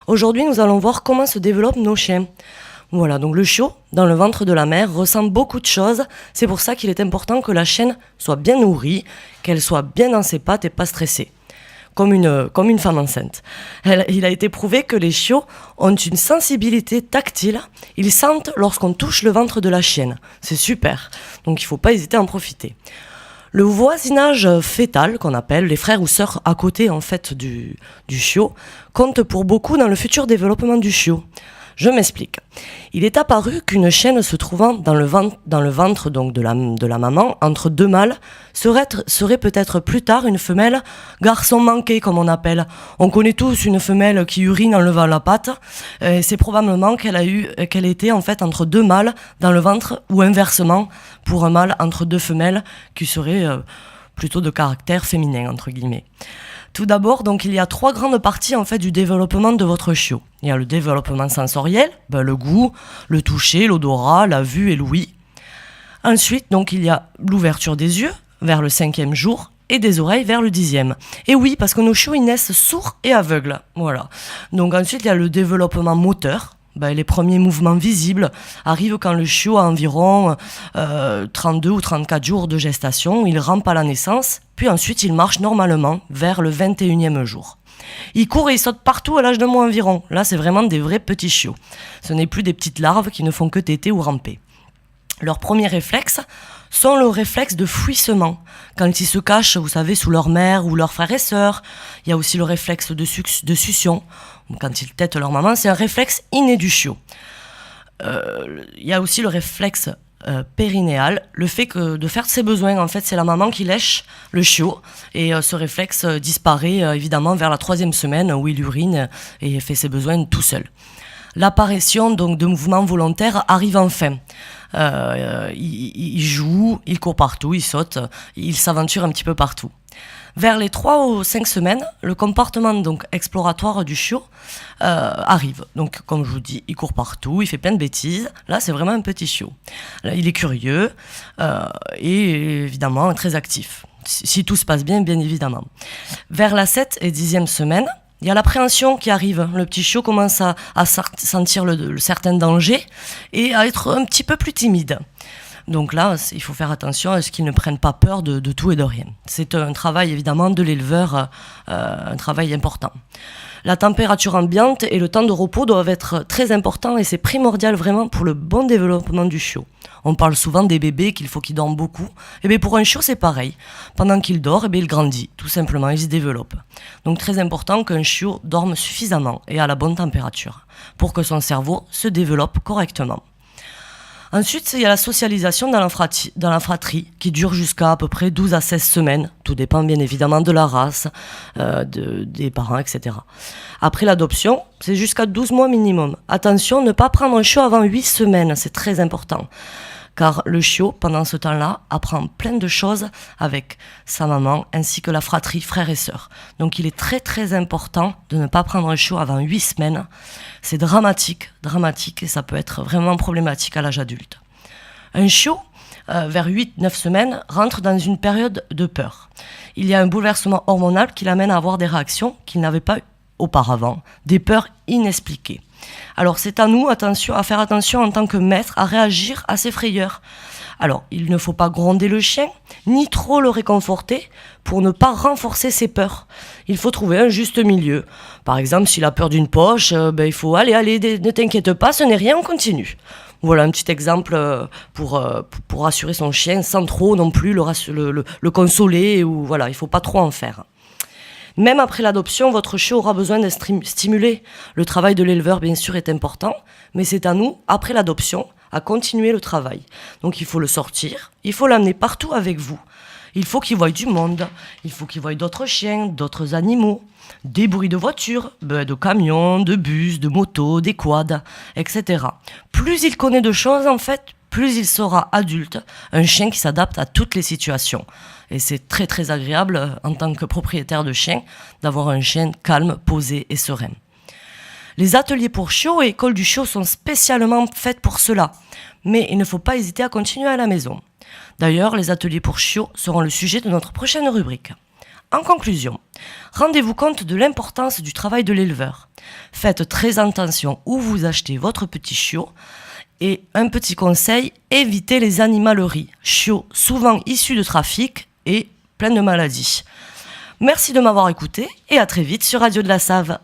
Aujourd'hui, nous allons voir comment se développent nos chiens. Voilà, donc le chiot, dans le ventre de la mère, ressent beaucoup de choses. C'est pour ça qu'il est important que la chienne soit bien nourrie, qu'elle soit bien dans ses pattes et pas stressée, comme une femme enceinte. Il a été prouvé que les chiots ont une sensibilité tactile. Ils sentent lorsqu'on touche le ventre de la chienne. C'est super, donc il ne faut pas hésiter à en profiter. Le voisinage fœtal, qu'on appelle les frères ou sœurs à côté en fait du chiot, compte pour beaucoup dans le futur développement du chiot. Je m'explique. Il est apparu qu'une chienne se trouvant dans le ventre donc de la maman, entre deux mâles, serait peut-être plus tard une femelle garçon manqué, comme on appelle. On connaît tous une femelle qui urine en levant la patte. C'est probablement qu'elle était en fait entre deux mâles dans le ventre, ou inversement, pour un mâle entre deux femelles qui seraient plutôt de caractère féminin, entre guillemets. Tout d'abord, donc, il y a trois grandes parties en fait du développement de votre chiot. Il y a le développement sensoriel, le goût, le toucher, l'odorat, la vue et l'ouïe. Ensuite, donc, il y a l'ouverture des yeux vers le 5e jour et des oreilles vers le 10e. Et oui, parce que nos chiots, ils naissent sourds et aveugles. Voilà. Donc ensuite, il y a le développement moteur. Les premiers mouvements visibles arrivent quand le chiot a environ 32 ou 34 jours de gestation. Il rampe à la naissance, puis ensuite il marche normalement vers le 21e jour. Il court et il saute partout à l'âge d'un mois environ. Là, c'est vraiment des vrais petits chiots. Ce n'est plus des petites larves qui ne font que téter ou ramper. Leurs premiers réflexes sont le réflexe de fuissement. Quand ils se cachent, vous savez, sous leur mère ou leurs frères et sœurs. Il y a aussi le réflexe de succion. Quand ils tètent leur maman, c'est un réflexe inné du chiot. Il y a aussi le réflexe périnéal, le fait de faire ses besoins. En fait, c'est la maman qui lèche le chiot. Et ce réflexe disparaît évidemment vers la 3e semaine où il urine et fait ses besoins tout seul. L'apparition donc de mouvements volontaires arrive enfin. Il joue, il court partout, il saute, il s'aventure un petit peu partout. Vers les 3 ou 5 semaines, le comportement donc exploratoire du chiot arrive. Donc, comme je vous dis, il court partout, il fait plein de bêtises. Là, c'est vraiment un petit chiot. Là, il est curieux et évidemment très actif. Si tout se passe bien, bien évidemment. Vers la 7 et 10e semaine, il y a l'appréhension qui arrive. Le petit chiot commence à sentir le certain danger et à être un petit peu plus timide. Donc là, il faut faire attention à ce qu'ils ne prennent pas peur de tout et de rien. C'est un travail évidemment de l'éleveur, un travail important. La température ambiante et le temps de repos doivent être très importants et c'est primordial vraiment pour le bon développement du chiot. On parle souvent des bébés qu'il faut qu'ils dorment beaucoup. Et bien pour un chiot, c'est pareil. Pendant qu'il dort, il grandit, tout simplement, il se développe. Donc très important qu'un chiot dorme suffisamment et à la bonne température pour que son cerveau se développe correctement. Ensuite, il y a la socialisation dans la fratrie qui dure jusqu'à à peu près 12 à 16 semaines. Tout dépend bien évidemment de la race, des parents, etc. Après l'adoption, c'est jusqu'à 12 mois minimum. Attention, ne pas prendre un chiot avant 8 semaines, c'est très important. Car le chiot, pendant ce temps-là, apprend plein de choses avec sa maman ainsi que la fratrie, frères et sœurs. Donc il est très très important de ne pas prendre un chiot avant 8 semaines. C'est dramatique et ça peut être vraiment problématique à l'âge adulte. Un chiot, vers 8-9 semaines, rentre dans une période de peur. Il y a un bouleversement hormonal qui l'amène à avoir des réactions qu'il n'avait pas auparavant, des peurs inexpliquées. Alors c'est à nous à faire attention en tant que maître à réagir à ces frayeurs. Alors il ne faut pas gronder le chien, ni trop le réconforter pour ne pas renforcer ses peurs. Il faut trouver un juste milieu. Par exemple, s'il a peur d'une poche, il faut allez, ne t'inquiète pas, ce n'est rien, on continue. Voilà un petit exemple pour rassurer son chien sans trop non plus le consoler. Ou, voilà, il ne faut pas trop en faire. Même après l'adoption, votre chiot aura besoin d'être stimulé. Le travail de l'éleveur, bien sûr, est important, mais c'est à nous, après l'adoption, à continuer le travail. Donc il faut le sortir, il faut l'amener partout avec vous. Il faut qu'il voie du monde, il faut qu'il voie d'autres chiens, d'autres animaux, des bruits de voitures, de camions, de bus, de motos, des quads, etc. Plus il connaît de choses, en fait, plus il sera adulte, un chien qui s'adapte à toutes les situations. Et c'est très très agréable en tant que propriétaire de chien d'avoir un chien calme, posé et serein. Les ateliers pour chiots et écoles du chiot sont spécialement faits pour cela, mais il ne faut pas hésiter à continuer à la maison. D'ailleurs, les ateliers pour chiots seront le sujet de notre prochaine rubrique. En conclusion, rendez-vous compte de l'importance du travail de l'éleveur. Faites très attention où vous achetez votre petit chiot. Et un petit conseil, évitez les animaleries. Chiots souvent issus de trafic et plein de maladies. Merci de m'avoir écouté et à très vite sur Radio de la Save.